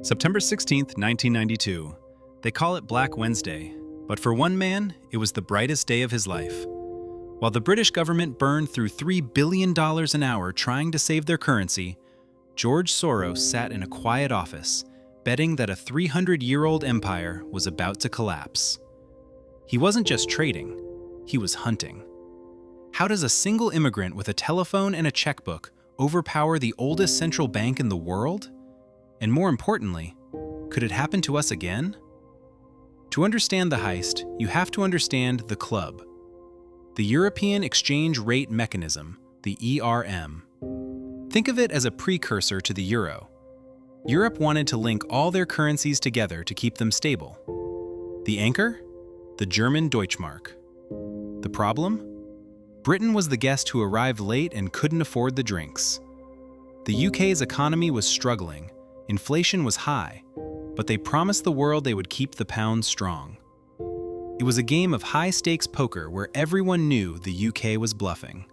September 16th, 1992. They call it Black Wednesday, but for one man, it was the brightest day of his life. While the British government burned through $3 billion an hour trying to save their currency, George Soros sat in a quiet office, betting that a 300-year-old empire was about to collapse. He wasn't just trading, he was hunting. How does a single immigrant with a telephone and a checkbook overpower the oldest central bank in the world? And more importantly, could it happen to us again? To understand the heist, you have to understand the club. The European Exchange Rate Mechanism, the ERM. Think of it as a precursor to the euro. Europe wanted to link all their currencies together to keep them stable. The anchor? The German Deutschmark. The problem? Britain was the guest who arrived late and couldn't afford the drinks. The UK's economy was struggling, inflation was high, but they promised the world they would keep the pound strong. It was a game of high-stakes poker where everyone knew the UK was bluffing.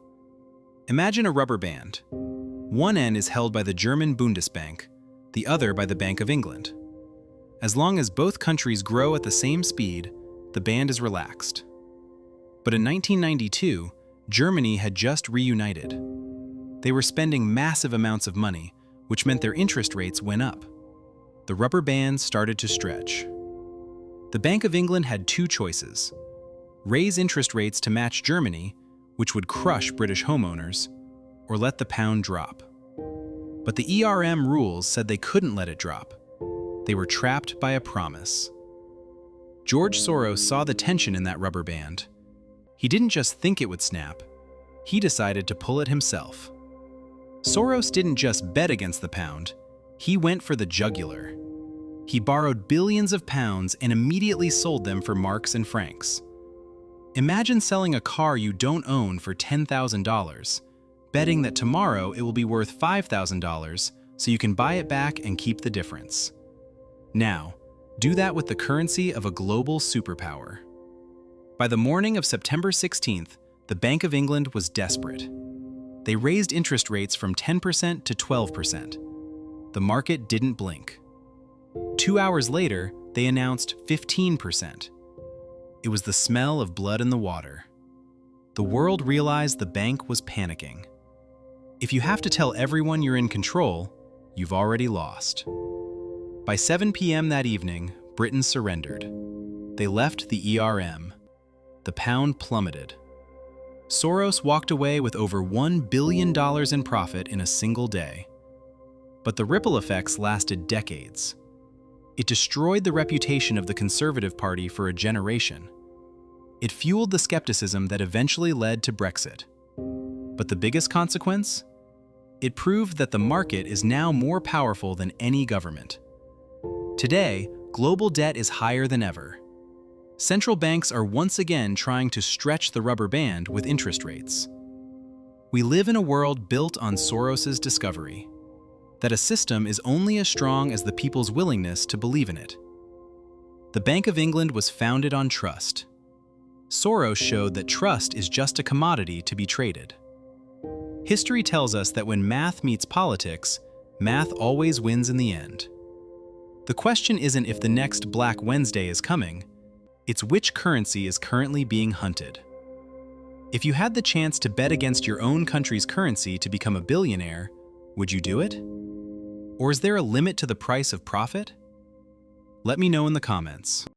Imagine a rubber band. One end is held by the German Bundesbank, the other by the Bank of England. As long as both countries grow at the same speed, the band is relaxed. But in 1992, Germany had just reunited. They were spending massive amounts of money, which meant their interest rates went up. The rubber band started to stretch. The Bank of England had two choices: raise interest rates to match Germany, which would crush British homeowners, or let the pound drop. But the ERM rules said they couldn't let it drop. They were trapped by a promise. George Soros saw the tension in that rubber band. He didn't just think it would snap, he decided to pull it himself. Soros didn't just bet against the pound, he went for the jugular. He borrowed billions of pounds and immediately sold them for marks and francs. Imagine selling a car you don't own for $10,000, betting that tomorrow it will be worth $5,000 so you can buy it back and keep the difference. Now, do that with the currency of a global superpower. By the morning of September 16th, the Bank of England was desperate. They raised interest rates from 10% to 12%. The market didn't blink. 2 hours later, they announced 15%. It was the smell of blood in the water. The world realized the bank was panicking. If you have to tell everyone you're in control, you've already lost. By 7 p.m. that evening, Britain surrendered. They left the ERM. The pound plummeted. Soros walked away with over $1 billion in profit in a single day. But the ripple effects lasted decades. It destroyed the reputation of the Conservative Party for a generation. It fueled the skepticism that eventually led to Brexit. But the biggest consequence? It proved that the market is now more powerful than any government. Today, global debt is higher than ever. Central banks are once again trying to stretch the rubber band with interest rates. We live in a world built on Soros's discovery, that a system is only as strong as the people's willingness to believe in it. The Bank of England was founded on trust. Soros showed that trust is just a commodity to be traded. History tells us that when math meets politics, math always wins in the end. The question isn't if the next Black Wednesday is coming, it's which currency is currently being hunted. If you had the chance to bet against your own country's currency to become a billionaire, would you do it? Or is there a limit to the price of profit? Let me know in the comments.